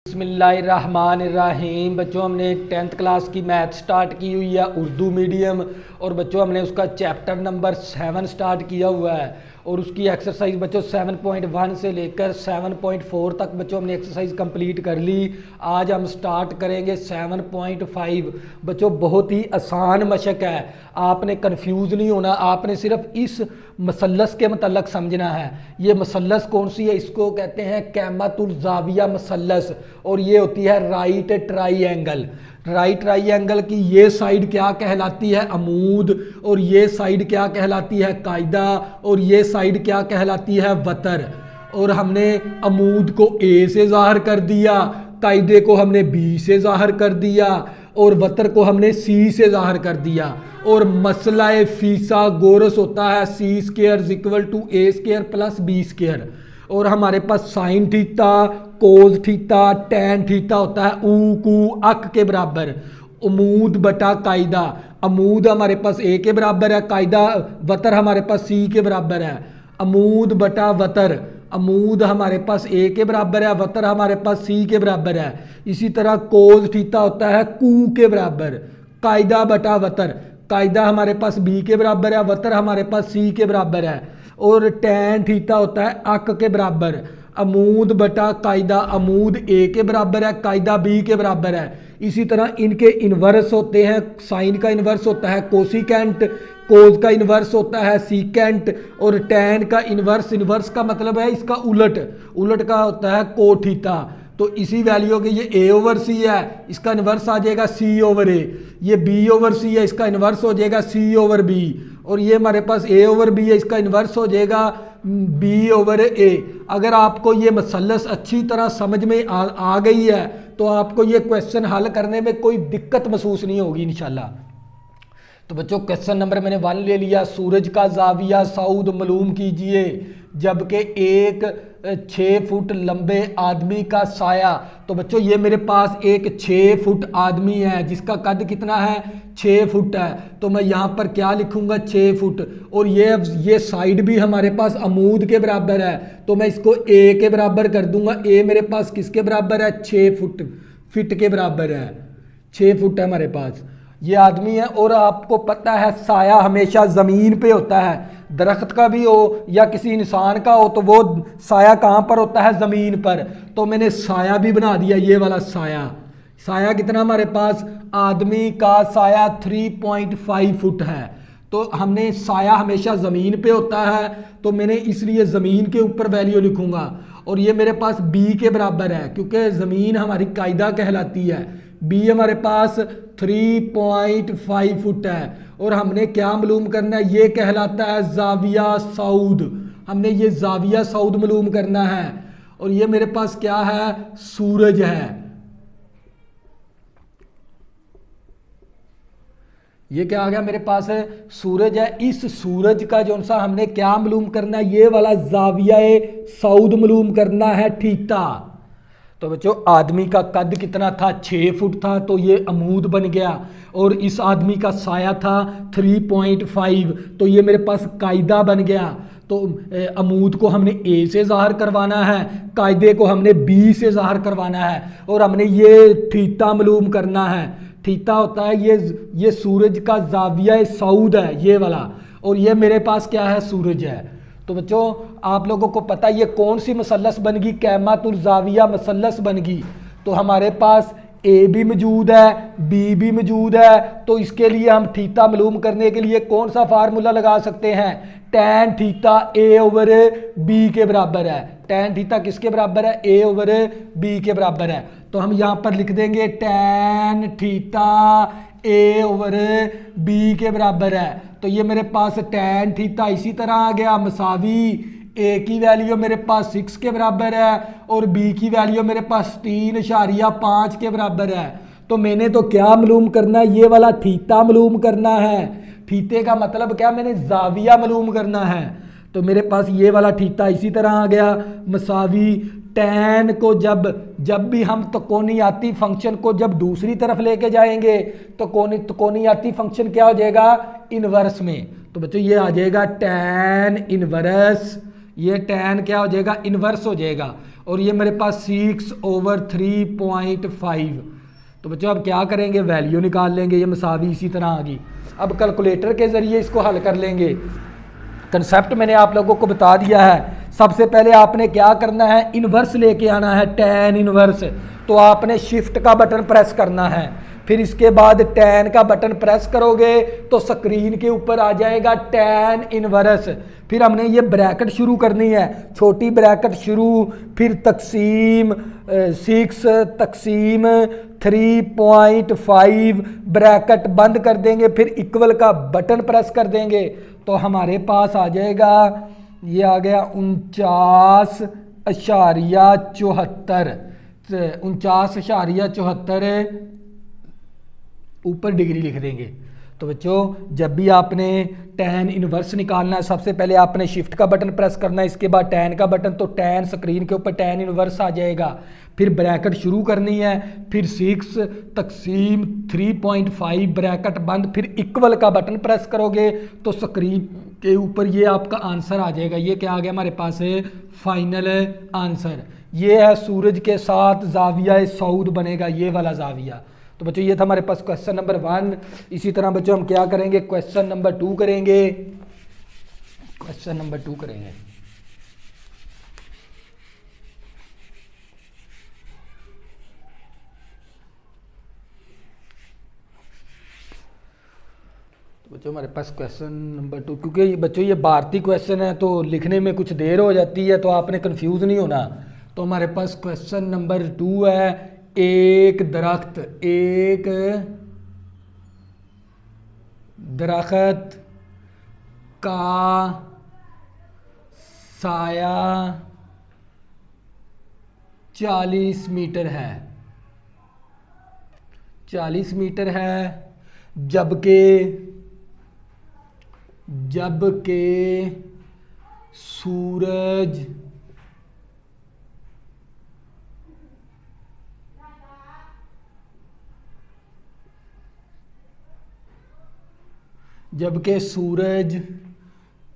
बिस्मिल्लाहिर्रहमानिर्रहीम। बच्चों हमने 10th क्लास की मैथ स्टार्ट की हुई है उर्दू मीडियम, और बच्चों हमने उसका चैप्टर नंबर 7 स्टार्ट किया हुआ है और उसकी एक्सरसाइज बच्चों 7.1 से लेकर 7.4 तक बच्चों हमने एक्सरसाइज कंप्लीट कर ली। आज हम स्टार्ट करेंगे 7.5। बच्चों बहुत ही आसान मशक है, आपने कंफ्यूज नहीं होना, आपने सिर्फ इस मसलस के मतलब समझना है। ये मसलस कौन सी है? इसको कहते हैं कैमतुल जाविया मसलस, और ये होती है राइट ट्राइएंगल। राइट ट्राइएंगल की ये साइड क्या कहलाती है? अमूद, और ये साइड क्या कहलाती है? कायदा, और ये साइड क्या कहलाती है? वतर। और हमने अमूद को ए से ज़ाहिर कर दिया, कायदे को हमने बी से ज़ाहिर कर दिया, और वतर को हमने सी से ज़ाहिर कर दिया। और मसला फीसा गोरस होता है C square equal to A square plus B square. और हमारे पास sine theta, cos theta, tan theta होता है ऊ कू अक के बराबर। अमूद बटा कायदा, अमूद हमारे पास ए के बराबर है, कायदा वतर हमारे पास सी के बराबर है। अमूद बटा वतर, अमूद हमारे पास ए के बराबर है, वतर हमारे पास सी के बराबर है। इसी तरह कोस थीटा होता है कू के बराबर। कायदा बटा वतर, कायदा हमारे पास बी के बराबर है, वतर हमारे पास सी के बराबर है। और टैन थीटा होता है अक के बराबर। अमूद बटा कायदा, अमूद ए के बराबर है, कायदा बी के बराबर है। इसी तरह इनके इन्वर्स होते हैं, साइन का इन्वर्स होता है कोसिकेंट, कोस का इन्वर्स होता है सीकेंट, और टैन का इन्वर्स, इन्वर्स का मतलब है इसका उलट, उलट का होता है कोठीटा। तो इसी वैल्यू के ये ए ओवर सी है, इसका इन्वर्स आ जाएगा सी ओवर ए। ये बी ओवर सी है, इसका इन्वर्स हो जाएगा सी ओवर बी। और ये हमारे पास ए ओवर बी है, इसका इन्वर्स हो जाएगा बी ओवर ए। अगर आपको ये मसलस अच्छी तरह समझ में आ गई है तो आपको ये क्वेश्चन हल करने में कोई दिक्कत महसूस नहीं होगी इंशाल्लाह। तो बच्चों क्वेश्चन नंबर मैंने 1 ले लिया। सूरज का जाविया सऊद मालूम कीजिए जबकि एक 6 फुट लंबे आदमी का साया। तो बच्चों ये मेरे पास एक 6 फुट आदमी है जिसका कद कितना है? 6 फुट है। तो मैं यहाँ पर क्या लिखूंगा? 6 फुट। और ये साइड भी हमारे पास अमूद के बराबर है, तो मैं इसको ए के बराबर कर दूंगा। ए मेरे पास किसके बराबर है? 6 फुट, फिट के बराबर है। 6 फुट है हमारे पास, ये आदमी है। और आपको पता है साया हमेशा ज़मीन पे होता है, दरख्त का भी हो या किसी इंसान का हो तो वो साया कहाँ पर होता है? ज़मीन पर। तो मैंने साया भी बना दिया, ये वाला साया। साया कितना हमारे पास? आदमी का साया 3.5 फुट है। तो हमने साया हमेशा ज़मीन पे होता है, तो मैंने इसलिए ज़मीन के ऊपर वैल्यू लिखूंगा। और ये मेरे पास बी के बराबर है क्योंकि ज़मीन हमारी कायदा कहलाती है। बी हमारे पास 3.5 फुट है। और हमने क्या मालूम करना है? ये कहलाता है जाविया सऊद। हमने ये जाविया सऊद मालूम करना है। और ये मेरे पास क्या है? सूरज है। ये क्या आ गया मेरे पास? है सूरज है। इस सूरज का जो सा हमने क्या मालूम करना है? ये वाला जाविया सऊद मालूम करना है, थीटा। तो बच्चों आदमी का कद कितना था? 6 फुट था, तो ये अमूद बन गया। और इस आदमी का साया था 3.5, तो ये मेरे पास कायदा बन गया। तो अमूद को हमने ए से ज़ाहिर करवाना है, कायदे को हमने बी से ज़ाहिर करवाना है, और हमने ये थीटा मालूम करना है। थीटा होता है ये सूरज का जाविया सऊद है, ये वाला। और ये मेरे पास क्या है? सूरज है। तो बच्चों आप लोगों को पता ये कौन सी मसलस बन गई? कैमतुल जाविया मसलस बन गई। तो हमारे पास ए भी मौजूद है, बी भी मौजूद है। तो इसके लिए हम थीटा मालूम करने के लिए कौन सा फार्मूला लगा सकते हैं? टैन थीटा ए ओवर बी के बराबर है। टैन थीटा किसके बराबर है? ए ओवर बी के बराबर है। तो हम यहाँ पर लिख देंगे टैन थीटा ए ओवर बी के बराबर है। तो ये मेरे पास टैन थीटा इसी तरह आ गया मसावी। ए की वैल्यू मेरे पास 6 के बराबर है और बी की वैल्यू मेरे पास 3.5 के बराबर है। तो मैंने तो क्या मालूम करना है? ये वाला थीटा मालूम करना है। थीटे का मतलब क्या? मैंने जाविया मालूम करना है। तो मेरे पास ये वाला थीटा इसी तरह आ गया मसावी। टैन को जब भी हम त्रिकोणीयाती फंक्शन को जब दूसरी तरफ लेके जाएंगे तो त्रिकोणीयाती फंक्शन क्या हो जाएगा? इनवर्स में। तो बच्चों ये आ जाएगा टैन इनवर्स। ये टैन क्या हो जाएगा? इनवर्स हो जाएगा। और ये मेरे पास 6/3.5। तो बच्चों अब क्या करेंगे, वैल्यू निकाल लेंगे, ये मसावी इसी तरह आ गई। अब कैलकुलेटर के ज़रिए इसको हल कर लेंगे। कंसेप्ट मैंने आप लोगों को बता दिया है। सबसे पहले आपने क्या करना है, इन्वर्स लेके आना है, टैन इन्वर्स। तो आपने शिफ्ट का बटन प्रेस करना है, फिर इसके बाद टैन का बटन प्रेस करोगे तो स्क्रीन के ऊपर आ जाएगा टैन इन्वर्स। फिर हमने ये ब्रैकेट शुरू करनी है, छोटी ब्रैकेट शुरू, फिर तकसीम 6/3.5 ब्रैकेट बंद कर देंगे, फिर इक्वल का बटन प्रेस कर देंगे तो हमारे पास आ जाएगा, ये आ गया 49.74। 49.74 ऊपर डिग्री लिख देंगे। तो बच्चों जब भी आपने टैन इन्वर्स निकालना है, सबसे पहले आपने शिफ्ट का बटन प्रेस करना है, इसके बाद टैन का बटन, तो टैन स्क्रीन के ऊपर टैन इन्वर्स आ जाएगा। फिर ब्रैकेट शुरू करनी है, फिर 6/3.5 ब्रैकेट बंद, फिर इक्वल का बटन प्रेस करोगे तो स्क्रीन के ऊपर ये आपका आंसर आ जाएगा। ये क्या आ गया हमारे पास है, फाइनल आंसर। ये है सूरज के साथ जाविया सऊद बनेगा, ये वाला जाविया। तो बच्चों ये था हमारे पास क्वेश्चन नंबर 1। इसी तरह बच्चों हम क्या करेंगे, क्वेश्चन नंबर 2 करेंगे। क्वेश्चन नंबर 2 करेंगे। तो बच्चों हमारे पास क्वेश्चन नंबर 2, क्योंकि बच्चों ये भारतीय क्वेश्चन है तो लिखने में कुछ देर हो जाती है, तो आपने कंफ्यूज नहीं होना। तो हमारे पास क्वेश्चन नंबर 2 है, एक दरख्त का साया 40 मीटर है, 40 मीटर है, जबकि सूरज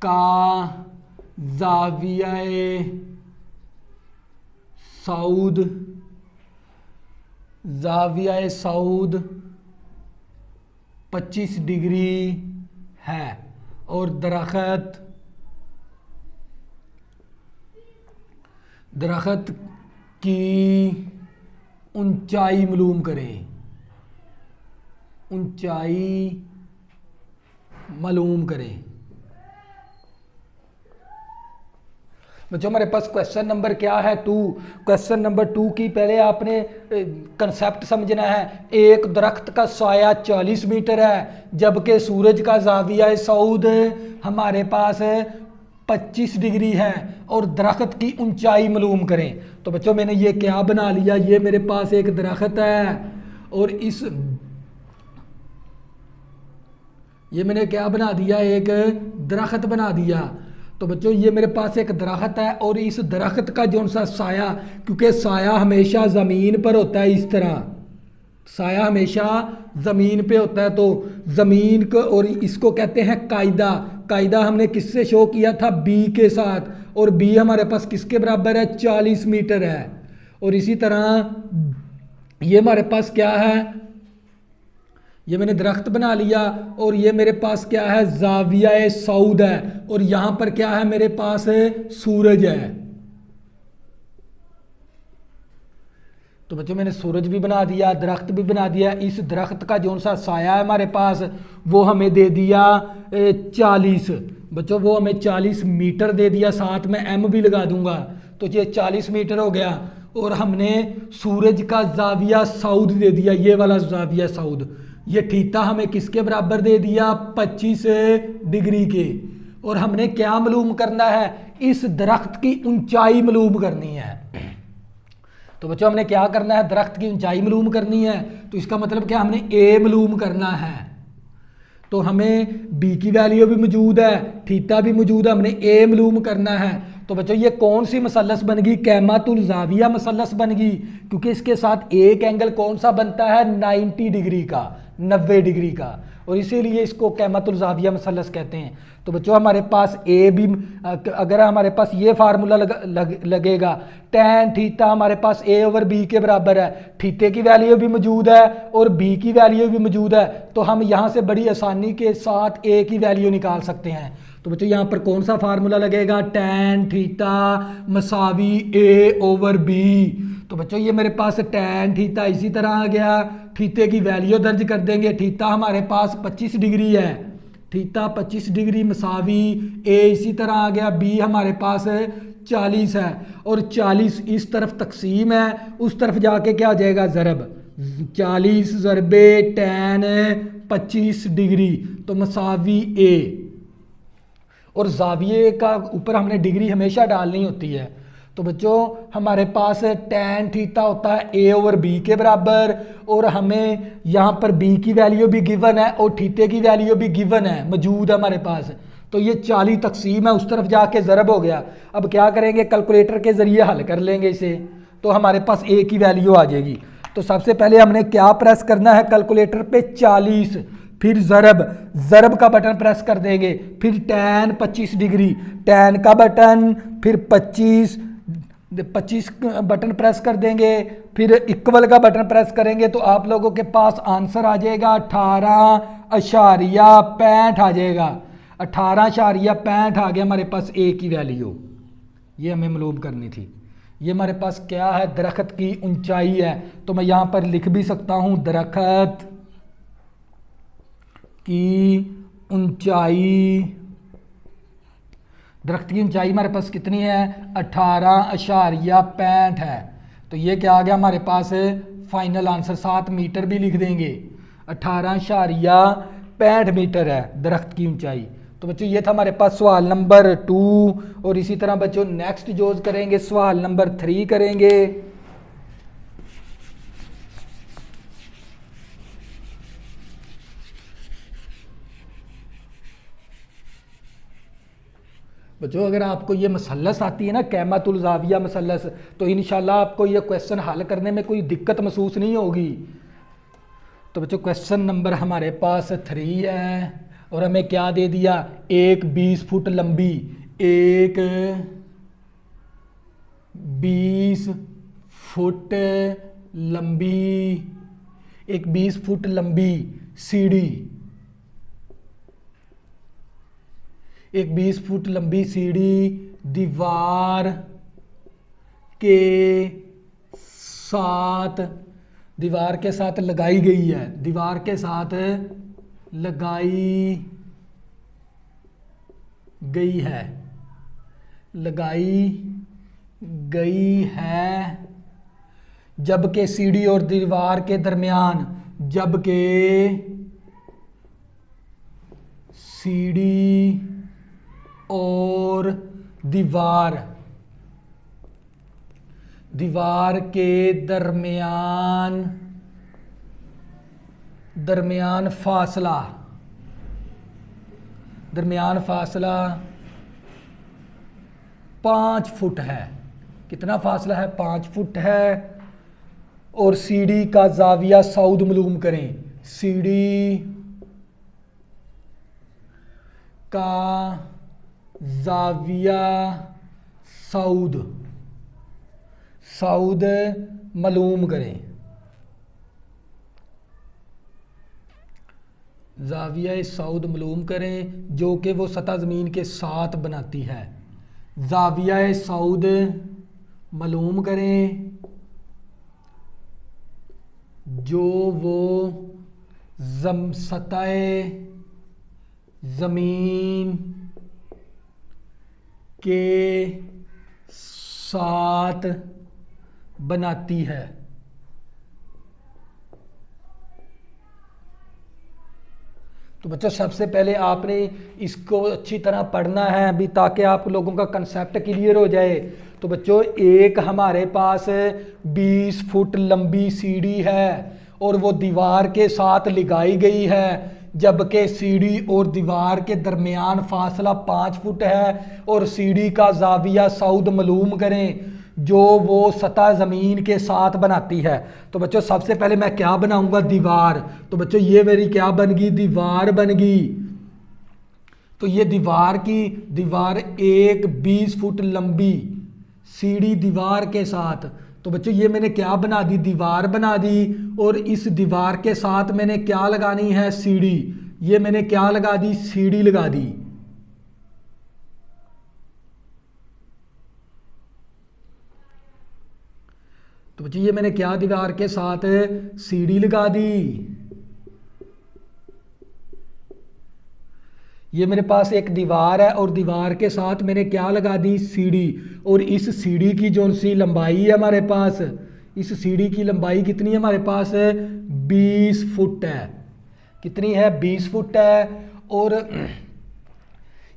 का ज़ाविया सऊद 25 डिग्री है, और दरख्त की ऊंचाई मालूम करें, बच्चों हमारे पास क्वेश्चन नंबर क्या है 2। क्वेश्चन नंबर 2 की पहले आपने कंसेप्ट समझना है। एक दरख्त का साया 40 मीटर है, जबकि सूरज का ज़ाविया सऊद हमारे पास 25 डिग्री है, और दरख्त की ऊंचाई मालूम करें। तो बच्चों मैंने ये क्या बना लिया, ये मेरे पास एक दरख्त है, और ये मैंने क्या बना दिया, एक दरख्त बना दिया। तो बच्चों ये मेरे पास एक दरख्त है, और इस दरख्त का जो सा साया, क्योंकि साया हमेशा ज़मीन पर होता है, इस तरह साया हमेशा ज़मीन पे होता है, तो ज़मीन को, और इसको कहते हैं कायदा हमने किससे शो किया था, बी के साथ, और बी हमारे पास किसके बराबर है, 40 मीटर है। और इसी तरह ये हमारे पास क्या है, ये मैंने दरख्त बना लिया, और ये मेरे पास क्या है, ज़ाविया सऊद है, और यहाँ पर क्या है मेरे पास सूरज है। तो बच्चों मैंने सूरज भी बना दिया, दरख्त भी बना दिया। इस दरख्त का जो सा साया है हमारे पास, वो हमें दे दिया 40। बच्चों वो हमें 40 मीटर दे दिया, साथ में एम भी लगा दूंगा, तो ये 40 मीटर हो गया। और हमने सूरज का ज़ाविया सऊद दे दिया, ये वाला ज़ाविया सऊद, ये थीटा हमें किसके बराबर दे दिया, 25 डिग्री के। और हमने क्या मालूम करना है, इस दरख्त की ऊंचाई मालूम करनी है। तो बच्चों हमने क्या करना है, दरख्त की ऊंचाई मालूम करनी है, तो इसका मतलब क्या, हमने ए मालूम करना है। तो हमें बी की वैल्यू भी मौजूद है, थीटा भी मौजूद है, हमने ए मालूम करना है। तो बच्चों ये कौन सी मसलस बन गई, कैमातुल ज़ाविया मसलस बन गई, क्योंकि इसके साथ एक एंगल कौन सा बनता है, 90 डिग्री का, 90 डिग्री का। और इसीलिए इसको कैमतुल ज़ाविया मसलस कहते हैं। तो बच्चों हमारे पास ए भी, अगर हमारे पास ये फार्मूला लगेगा tan थीटा हमारे पास a ओवर b के बराबर है, थीटे की वैल्यू भी मौजूद है और b की वैल्यू भी मौजूद है, तो हम यहाँ से बड़ी आसानी के साथ a की वैल्यू निकाल सकते हैं। तो बच्चों यहाँ पर कौन सा फार्मूला लगेगा, tan थीटा मसावी a ओवर b। तो बच्चों ये मेरे पास tan थीटा इसी तरह आ गया, थीटे की वैल्यू दर्ज कर देंगे, थीटा हमारे पास 25 डिग्री है, थीटा 25 डिग्री मसावी a इसी तरह आ गया, b हमारे पास 40 है और 40 इस तरफ तकसीम है, उस तरफ जाके क्या आ जाएगा ज़रब, 40 ज़रबे tan 25 डिग्री, तो मसावी a। और ज़ाविये का ऊपर हमने डिग्री हमेशा डालनी होती है। तो बच्चों हमारे पास tan थीटा होता है a ओवर b के बराबर, और हमें यहाँ पर b की वैल्यू भी गिवन है और थीटे की वैल्यू भी गिवन है, मौजूद है हमारे पास। तो ये 40 तकसीम है, उस तरफ जाके ज़रब हो गया। अब क्या करेंगे, कैलकुलेटर के ज़रिए हल कर लेंगे इसे, तो हमारे पास a की वैल्यू आ जाएगी। तो सबसे पहले हमने क्या प्रेस करना है कैलकुलेटर पे, 40, फिर ज़रब का बटन प्रेस कर देंगे, फिर tan 25 डिग्री, tan का बटन, फिर 25 बटन प्रेस कर देंगे, फिर इक्वल का बटन प्रेस करेंगे, तो आप लोगों के पास आंसर आ जाएगा 18.65 आ जाएगा, 18.65 आ गया हमारे पास a की वैल्यू। ये हमें मालूम करनी थी। ये हमारे पास क्या है, दरख्त की ऊंचाई है, तो मैं यहाँ पर लिख भी सकता हूँ दरख्त की ऊंचाई, दरख्त की ऊंचाई हमारे पास कितनी है, 18.65 है। तो ये क्या आ गया हमारे पास फाइनल आंसर, 7 मीटर भी लिख देंगे, 18.65 मीटर है दरख्त की ऊंचाई। तो बच्चों ये था हमारे पास सवाल नंबर 2, और इसी तरह बच्चों नेक्स्ट जोज करेंगे, सवाल नंबर 3 करेंगे। बच्चों अगर आपको ये मसलस आती है ना, कैमतुल ज़ाविया मसलस, तो इंशाल्लाह आपको ये क्वेश्चन हल करने में कोई दिक्कत महसूस नहीं होगी। तो बच्चों क्वेश्चन नंबर हमारे पास 3 है, और हमें क्या दे दिया, एक 20 फुट लंबी, एक 20 फुट लंबी, एक 20 फुट लंबी सीढ़ी, एक 20 फुट लंबी सीढ़ी दीवार के साथ लगाई गई है, दीवार के साथ लगाई गई है, जबकि सीढ़ी और दीवार के दरमियान, जबकि सीढ़ी और दीवार के दरमियान फासला 5 फुट है। कितना फासला है, 5 फुट है। और सीढ़ी का ज़ाविया सऊद मालूम करें, सीढ़ी का ज़ाविया सऊद मालूम करें, ज़ाविया सऊद मालूम करें, जो कि वो सतह ज़मीन के साथ बनाती है। ज़ाविया सऊद मालूम करें जो वो सतह ज़मीन के साथ बनाती है। तो बच्चों सबसे पहले आपने इसको अच्छी तरह पढ़ना है अभी, ताकि आप लोगों का कंसेप्ट क्लियर हो जाए। तो बच्चों एक हमारे पास 20 फुट लंबी सीढ़ी है और वो दीवार के साथ लगाई गई है, जबकि सीढ़ी और दीवार के दरमियान फासला 5 फुट है। और सीढ़ी का ज़ाविया सऊद मालूम करें, जो वो सतह ज़मीन के साथ बनाती है। तो बच्चों सबसे पहले मैं क्या बनाऊंगा, दीवार। तो बच्चों ये मेरी क्या बन गई, दीवार बन गई। तो ये दीवार एक 20 फुट लंबी सीढ़ी दीवार के साथ। तो बच्चों ये मैंने क्या बना दी, दीवार बना दी। और इस दीवार के साथ मैंने क्या लगानी है, सीढ़ी। ये मैंने क्या लगा दी, सीढ़ी लगा दी। तो बच्चों ये मैंने क्या दीवार के साथ सीढ़ी लगा दी। ये मेरे पास एक दीवार है और दीवार के साथ मैंने क्या लगा दी, सीढ़ी। और इस सीढ़ी की जो सी लंबाई है हमारे पास, इस सीढ़ी की लंबाई कितनी है हमारे पास, 20 फुट है। कितनी है, 20 फुट है। और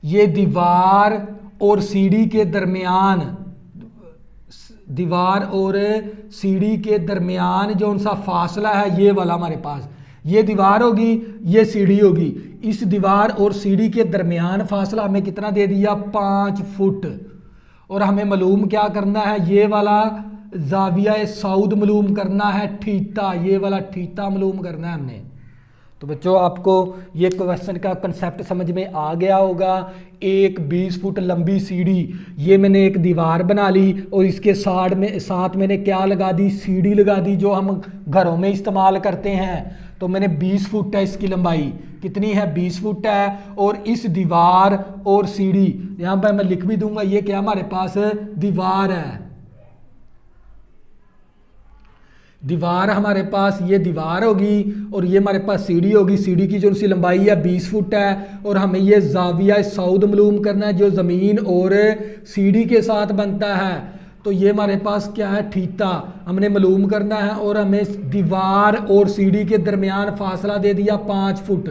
ये दीवार और सीढ़ी के दरमियान, दीवार और सीढ़ी के दरमियान जो सा फासला है ये वाला हमारे पास, ये दीवार होगी, ये सीढ़ी होगी। इस दीवार और सीढ़ी के दरमियान फासला हमें कितना दे दिया, 5 फुट। और हमें मालूम क्या करना है, ये वाला जाविया सऊद मालूम करना है, थीटा। ये वाला थीटा मालूम करना है हमने। तो बच्चों आपको ये क्वेश्चन का कंसेप्ट समझ में आ गया होगा। एक 20 फुट लंबी सीढ़ी, ये मैंने एक दीवार बना ली और इसके साथ मैंने क्या लगा दी, सीढ़ी लगा दी, जो हम घरों में इस्तेमाल करते हैं। तो मैंने 20 फुट है इसकी लंबाई, कितनी है, 20 फुट है। और इस दीवार और सीढ़ी, यहाँ पर मैं लिख भी दूंगा, ये क्या हमारे पास दीवार है। दीवार हमारे पास, ये दीवार होगी और ये हमारे पास सीढ़ी होगी। सीढ़ी की जो सी लंबाई है 20 फुट है। और हमें ये जाविया सऊद मालूम करना है जो ज़मीन और सीढ़ी के साथ बनता है। तो ये हमारे पास क्या है, थीटा हमने मालूम करना है। और हमें दीवार और सीढ़ी के दरमियान फासला दे दिया 5 फुट।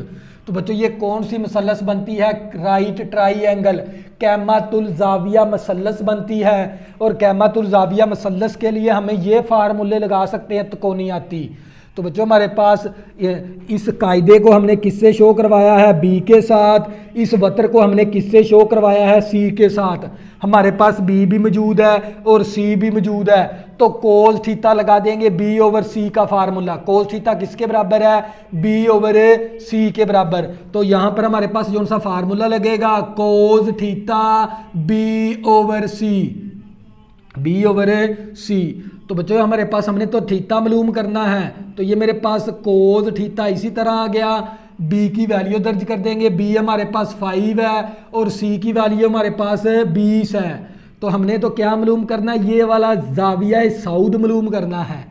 तो बच्चों ये कौन सी मसलस बनती है, राइट ट्राइएंगल कैमातुल जाविया मसलस बनती है। और कैमातुल जाविया मसलस के लिए हमें ये फार्मूले लगा सकते हैं त्रिकोणियाती। तो बच्चों हमारे पास इस कायदे को हमने किससे शो करवाया है, बी के साथ। इस वक्र को हमने किससे शो करवाया है, सी के साथ। हमारे पास बी भी मौजूद है और सी भी मौजूद है। तो कोस थीटा लगा देंगे बी ओवर सी का फार्मूला। कोस थीटा किसके बराबर है, बी ओवर सी के बराबर। तो यहाँ पर हमारे पास जो सा फार्मूला लगेगा, कोस थीटा बी ओवर सी, बी ओवर सी। तो बच्चों हमारे पास हमने तो थीटा मालूम करना है। तो ये मेरे पास कोस थीटा इसी तरह आ गया। बी की वैल्यू दर्ज कर देंगे, बी हमारे पास 5 है और सी की वैल्यू हमारे पास 20 है। तो हमने तो क्या मालूम करना है, ये वाला जाविया सऊद मालूम करना है।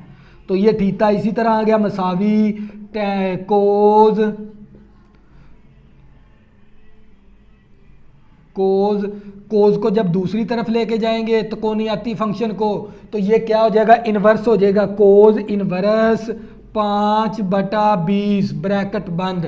तो ये थीटा इसी तरह आ गया, मसावी कोज को जब दूसरी तरफ लेके जाएंगे तो त्रिकोणियाती फंक्शन को, तो ये क्या हो जाएगा, इन्वर्स हो जाएगा। कोज इन्वर्स 5/20 ब्रैकेट बंद।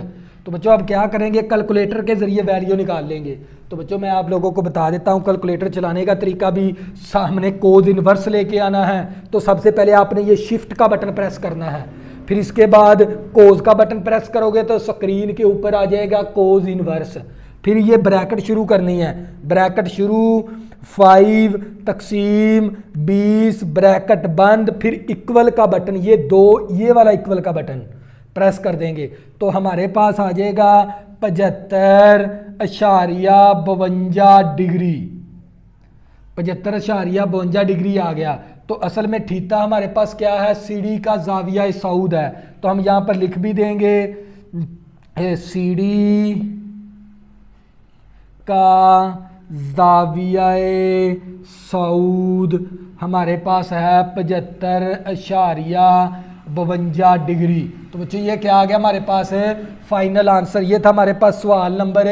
तो बच्चों अब क्या करेंगे, कैलकुलेटर के जरिए वैल्यू निकाल लेंगे। तो बच्चों मैं आप लोगों को बता देता हूँ कैलकुलेटर चलाने का तरीका भी। सामने कोज इन्वर्स लेके आना है। तो सबसे पहले आपने ये शिफ्ट का बटन प्रेस करना है, फिर इसके बाद कोज का बटन प्रेस करोगे तो स्क्रीन के ऊपर आ जाएगा कोज इन्वर्स। फिर ये ब्रैकेट शुरू करनी है, ब्रैकेट शुरू 5 तकसीम 20 ब्रैकेट बंद, फिर इक्वल का बटन, ये वाला इक्वल का बटन प्रेस कर देंगे। तो हमारे पास आ जाएगा 75.52 डिग्री, 75.52 डिग्री आ गया। तो असल में थीटा हमारे पास क्या है, सीढ़ी का जाविया सऊद है। तो हम यहाँ पर लिख भी देंगे सीढ़ी का जाविया सऊद हमारे पास है 75.52 डिग्री। तो बच्चों ये क्या आ गया हमारे पास है, फाइनल आंसर। ये था हमारे पास सवाल नंबर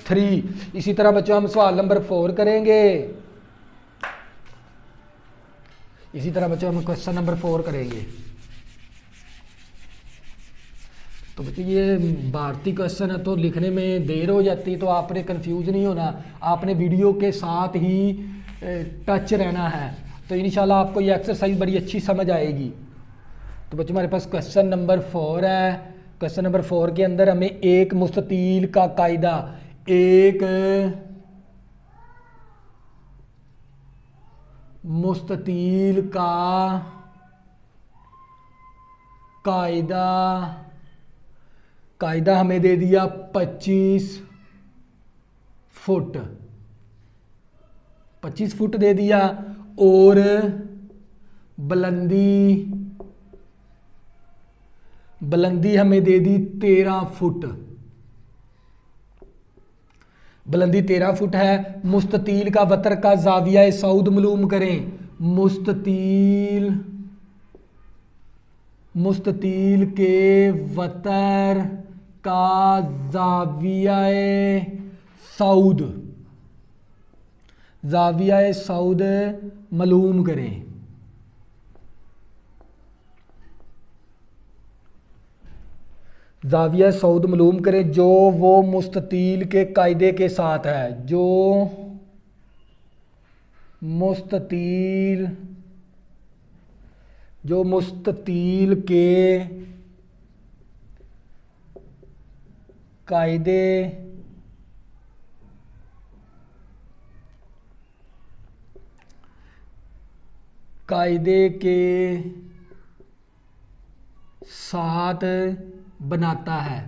3। इसी तरह बच्चों हम सवाल नंबर 4 करेंगे। इसी तरह बच्चों हम क्वेश्चन नंबर 4 करेंगे। तो बच्चों ये भारतीय क्वेश्चन है तो लिखने में देर हो जाती, तो आपने कंफ्यूज नहीं होना, आपने वीडियो के साथ ही टच रहना है। तो इंशाल्लाह आपको ये एक्सरसाइज बड़ी अच्छी समझ आएगी। तो बच्चों हमारे पास क्वेश्चन नंबर 4 है। क्वेश्चन नंबर 4 के अंदर हमें एक मुस्ततील का कायदा, एक मुस्ततील का कायदा हमें दे दिया 25 फुट, 25 फुट दे दिया, और बुलंदी हमें दे दी 13 फुट। बुलंदी 13 फुट है। मुस्ततील का वतर का जाविया सऊद मालूम करें। मुस्ततील के वतर का जाविया सऊद मालूम करें। जाविया सऊद मालूम करें जो वो मुस्ततील के कायदे के साथ है, जो मुस्ततील के कायदे के साथ बनाता है।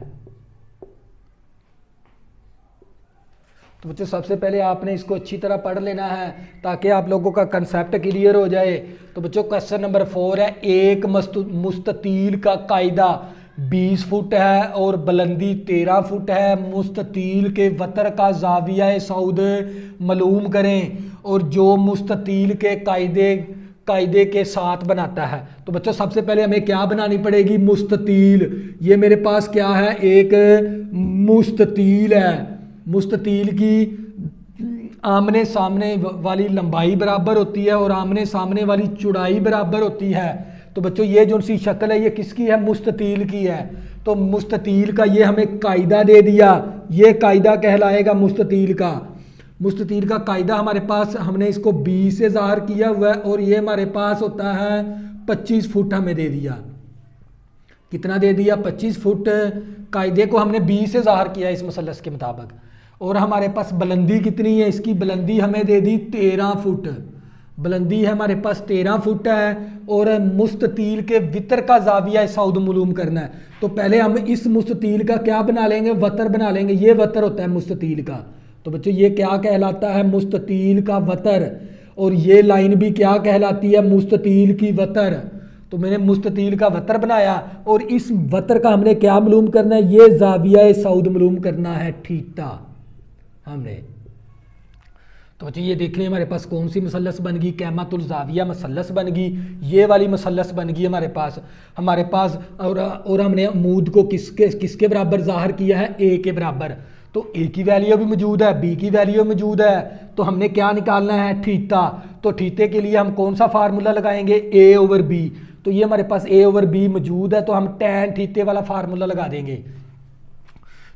तो बच्चों सबसे पहले आपने इसको अच्छी तरह पढ़ लेना है ताकि आप लोगों का कंसेप्ट क्लियर हो जाए। तो बच्चों क्वेश्चन नंबर 4 है, एक मुस्ततील का कायदा 20 फुट है और बुलंदी 13 फुट है, मुस्ततील के वतर का जाविया सऊद मालूम करें और जो मुस्ततील के कायदे के साथ बनाता है। तो बच्चों सबसे पहले हमें क्या बनानी पड़ेगी, मुस्ततील। ये मेरे पास क्या है, एक मुस्ततील है। मुस्ततील की आमने सामने वाली लंबाई बराबर होती है और आमने सामने वाली चौड़ाई बराबर होती है। तो बच्चों ये जो सी शक्ल है ये किसकी है, मुस्ततील की है। तो मुस्ततील का ये हमें कायदा दे दिया, ये कायदा कहलाएगा मुस्ततील का। मुस्ततील का कायदा हमारे पास, हमने इसको 20 से ज़ाहिर किया हुआ है और ये हमारे पास होता है 25 फुट हमें दे दिया। कितना दे दिया, 25 फुट। कायदे को हमने 20 से ज़ाहिर किया इस मसलस के मुताबिक। और हमारे पास बुलंदी कितनी है, इसकी बुलंदी हमें दे दी 13 फुट। बुलंदी है हमारे पास 13 फुट है और मुस्ततील के वितर का जाविया सऊद मालूम करना है। तो पहले हम इस मुस्ततील का क्या बना लेंगे, वतर बना लेंगे। ये वतर होता है मुस्ततील का। तो बच्चों ये क्या कहलाता है, मुस्ततील का वतर। और ये लाइन भी क्या कहलाती है, मुस्ततील की वतर। तो मैंने मुस्ततील का वतर बनाया और इस वतर का हमने क्या मालूम करना है, ये जाविया सऊद मालूम करना है, थीटा हमने। तो बच्चों ये देख लें हमारे पास कौन सी मसलस बन गई, कैमातुल जाविया मसलस बन गई। ये वाली मसलस बन गई हमारे पास। और हमने अमूद को किसके बराबर ज़ाहिर किया है, ए के बराबर। तो ए की वैल्यू भी मौजूद है, बी की वैल्यू मौजूद है। तो हमने क्या निकालना है, थीटा। तो थीटे के लिए हम कौन सा फार्मूला लगाएंगे, ए ओवर बी। तो ये हमारे पास ए ओवर बी मौजूद है तो हम टैन थीटे वाला फार्मूला लगा देंगे।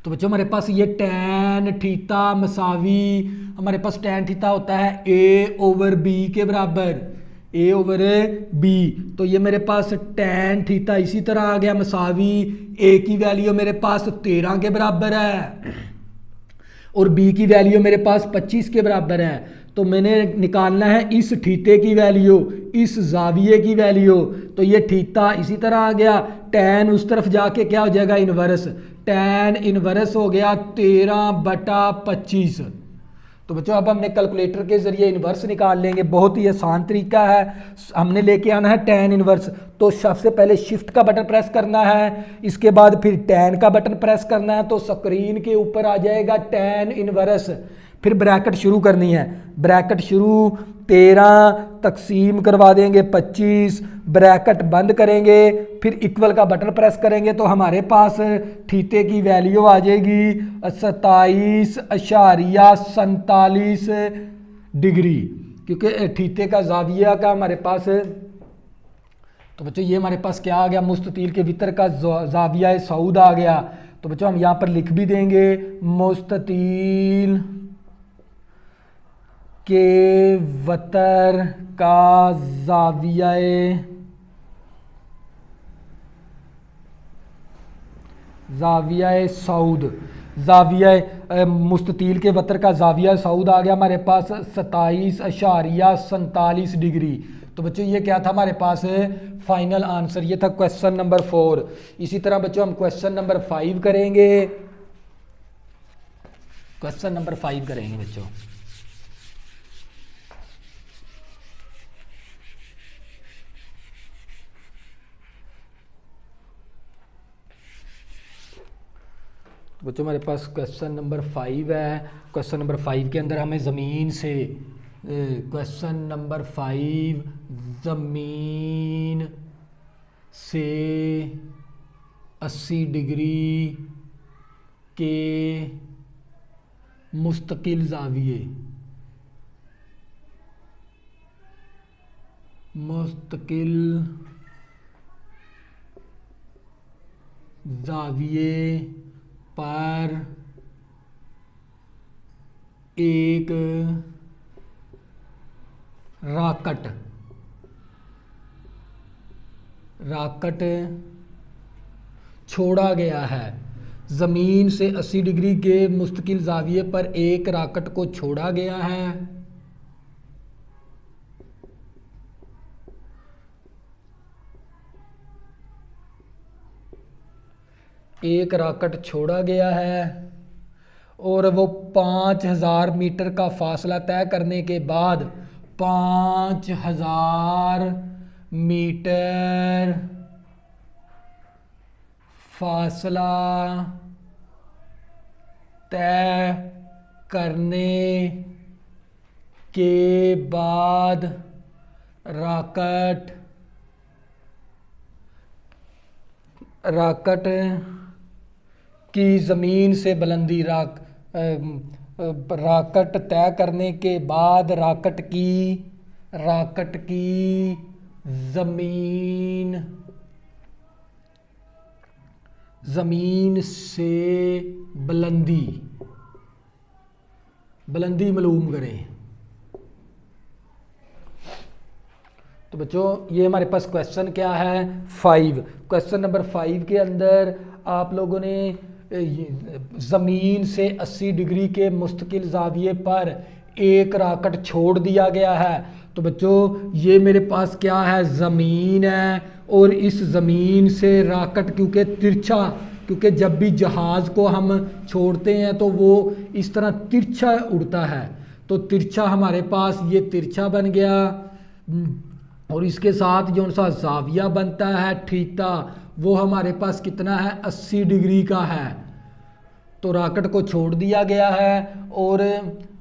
तो बच्चों हमारे पास ये टैन थीटा मसावी, हमारे पास टैन थीटा होता है ए ओवर बी के बराबर, ए ओवर बी। तो ये मेरे पास टैन थीटा इसी तरह आ गया मसावी, ए की वैल्यू मेरे पास 13 के बराबर है और बी की वैल्यू मेरे पास 25 के बराबर है। तो मैंने निकालना है इस थीटे की वैल्यू, इस जाविये की वैल्यू। तो ये थीटा इसी तरह आ गया, टैन उस तरफ जाके क्या हो जाएगा, इनवर्स। टैन इनवर्स हो गया 13/25। तो बच्चों अब हमने कैलकुलेटर के जरिए इन्वर्स निकाल लेंगे, बहुत ही आसान तरीका है। हमने लेके आना है टैन इन्वर्स। तो सबसे पहले शिफ्ट का बटन प्रेस करना है, इसके बाद फिर टैन का बटन प्रेस करना है। तो स्क्रीन के ऊपर आ जाएगा टैन इन्वर्स। फिर ब्रैकेट शुरू करनी है, ब्रैकेट शुरू 13 तकसीम करवा देंगे 25, ब्रैकेट बंद करेंगे, फिर इक्वल का बटन प्रेस करेंगे तो हमारे पास थीटे की वैल्यू आ जाएगी 27.47 डिग्री, क्योंकि थीटे का जाविया का हमारे पास। तो बच्चों ये हमारे पास क्या आ गया, मुस्ततील के वितर का जाविया सऊद आ गया। तो बच्चों हम यहाँ पर लिख भी देंगे मुस्ततील के वतर का जाविया सऊद। जाविया मुस्ततील के वतर का जाविया सऊद आ गया हमारे पास 27.47 डिग्री। तो बच्चों ये क्या था हमारे पास फाइनल आंसर, ये था क्वेश्चन नंबर 4। इसी तरह बच्चों हम क्वेश्चन नंबर 5 करेंगे। क्वेश्चन नंबर 5 करेंगे बच्चों। बच्चों हमारे पास क्वेश्चन नंबर 5 है। क्वेश्चन नंबर 5 के अंदर हमें ज़मीन से, क्वेश्चन नंबर 5 ज़मीन से 80 डिग्री के मुस्तकिल ज़ाविये, मुस्तकिल ज़ाविये पर एक राकट छोड़ा गया है। ज़मीन से 80 डिग्री के मुस्तकिल ज़ाविये पर एक राकट को छोड़ा गया है। एक राकट छोड़ा गया है और वो 5000 मीटर का फासला तय करने के बाद 5000 मीटर फासला तय करने के बाद राकट की ज़मीन से बुलंदी, राकट तय करने के बाद राकट की ज़मीन से बुलंदी मालूम करें। तो बच्चों ये हमारे पास क्वेश्चन क्या है 5। क्वेश्चन नंबर 5 के अंदर आप लोगों ने ज़मीन से 80 डिग्री के मुस्तकिल ज़ाविये पर एक राकट छोड़ दिया गया है। तो बच्चों ये मेरे पास क्या है, ज़मीन है और इस ज़मीन से राकट क्योंकि जब भी जहाज़ को हम छोड़ते हैं तो वो इस तरह तिरछा उड़ता है, तो तिरछा हमारे पास ये तिरछा बन गया और इसके साथ जो सा ज़ाविया बनता है थीटा, वो हमारे पास कितना है 80 डिग्री का है। तो राकट को छोड़ दिया गया है और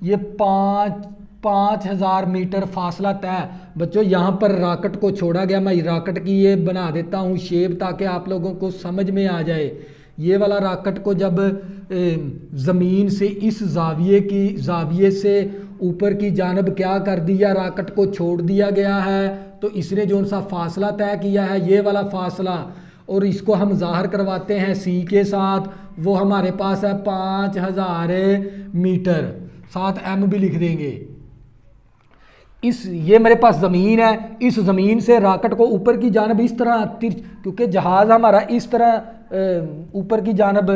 ये 5000 मीटर फासला तय। बच्चों यहाँ पर राकट को छोड़ा गया, मैं राकट की ये बना देता हूँ शेप ताकि आप लोगों को समझ में आ जाए। ये वाला राकट को जब ज़मीन से इस ज़ाविये से ऊपर की जानब क्या कर दिया, राकट को छोड़ दिया गया है, तो इसने जो सा फासला तय किया है ये वाला फासला, और इसको हम ज़ाहिर करवाते हैं सी के साथ, वो हमारे पास है 5000 मीटर, साथ एम भी लिख देंगे। ये मेरे पास ज़मीन है, इस ज़मीन से राकट को ऊपर की जानब इस तरह क्योंकि जहाज़ हमारा इस तरह ऊपर की जानब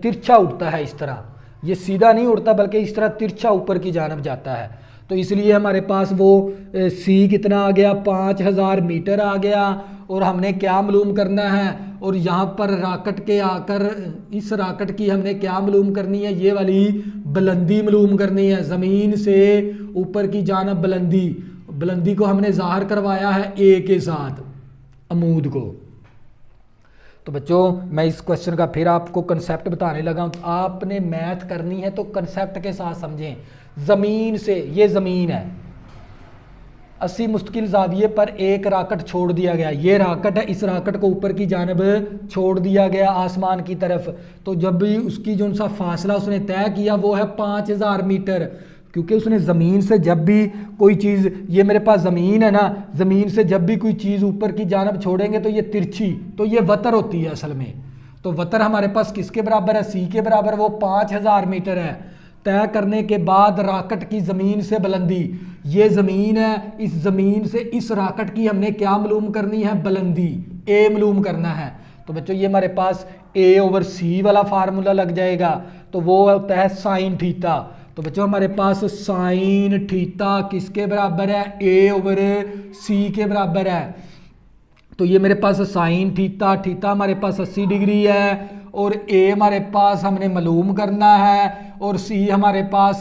तिरछा उड़ता है, इस तरह ये सीधा नहीं उड़ता बल्कि इस तरह तिरछा ऊपर की जानब जाता है, तो इसलिए हमारे पास वो सी कितना आ गया 5000 मीटर आ गया। और हमने क्या मालूम करना है, और यहाँ पर राकट के आकर इस राकट की हमने क्या मालूम करनी है, ये वाली बुलंदी मालूम करनी है। ज़मीन से ऊपर की जानब बुलंदी को हमने ज़ाहिर करवाया है ए के साथ, अमूद को। तो बच्चों मैं इस क्वेश्चन का फिर आपको कंसेप्ट बताने लगा हूँ, आपने मैथ करनी है तो कंसेप्ट के साथ समझें। ज़मीन से, ये ज़मीन है, 80 मुस्तकिल ज़ाविये पर एक राकट छोड़ दिया गया, ये राकट है, इस राकट को ऊपर की जानब छोड़ दिया गया आसमान की तरफ, तो जब भी उसकी जो सा फासला उसने तय किया वो है 5000 मीटर, क्योंकि उसने ज़मीन से जब भी कोई चीज़, ये मेरे पास ज़मीन है ना, ज़मीन से जब भी कोई चीज़ ऊपर की जानब छोड़ेंगे तो ये तिरछी, तो ये वतर होती है असल में। तो वतर हमारे पास किसके बराबर है, सी के बराबर, वो 5000 मीटर है। तय करने के बाद राकट की ज़मीन से बुलंदी, ये ज़मीन है, इस ज़मीन से इस राकट की हमने क्या मालूम करनी है, बुलंदी, ए मालूम करना है। तो बच्चों ये हमारे पास A/C वाला फार्मूला लग जाएगा। तो वो होता है साइन थीटा। तो बच्चों हमारे पास साइन थीटा किसके बराबर है, ए ओवर सी के बराबर है। तो ये मेरे पास साइन थीटा, थीटा हमारे पास 80 डिग्री है और ए हमारे पास हमने मालूम करना है और सी हमारे पास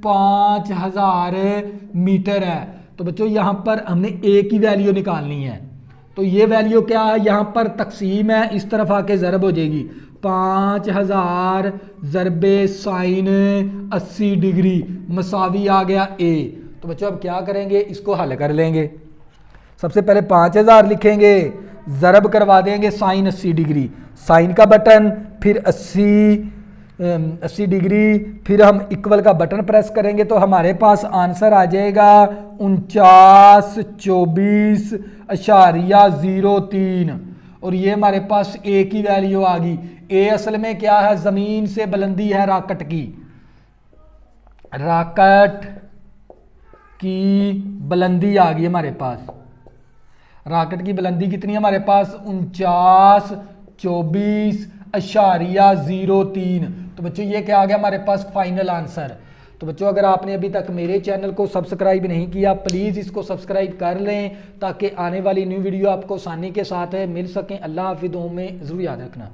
5000 मीटर है। तो बच्चों यहाँ पर हमने ए की वैल्यू निकालनी है। तो ये वैल्यू क्या है, यहाँ पर तकसीम है, इस तरफ आके ज़रब हो जाएगी, 5000 ज़रबे साइन 80 डिग्री मसावी आ गया ए। तो बच्चों अब क्या करेंगे, इसको हल कर लेंगे। सबसे पहले 5000 लिखेंगे, ज़रब करवा देंगे साइन 80 डिग्री, साइन का बटन, फिर 80 डिग्री, फिर हम इक्वल का बटन प्रेस करेंगे तो हमारे पास आंसर आ जाएगा 4924.03। और ये हमारे पास ए की वैल्यू आ गई। ए असल में क्या है, ज़मीन से बुलंदी है रॉकेट की, रॉकेट की बुलंदी आ गई हमारे पास। रॉकेट की बुलंदी कितनी है हमारे पास, 4924.03। तो बच्चों ये क्या आ गया हमारे पास फाइनल आंसर। तो बच्चों अगर आपने अभी तक मेरे चैनल को सब्सक्राइब नहीं किया, प्लीज़ इसको सब्सक्राइब कर लें ताकि आने वाली न्यू वीडियो आपको आसानी के साथ मिल सकें। अल्लाह हाफिज़, में ज़रूर याद रखना।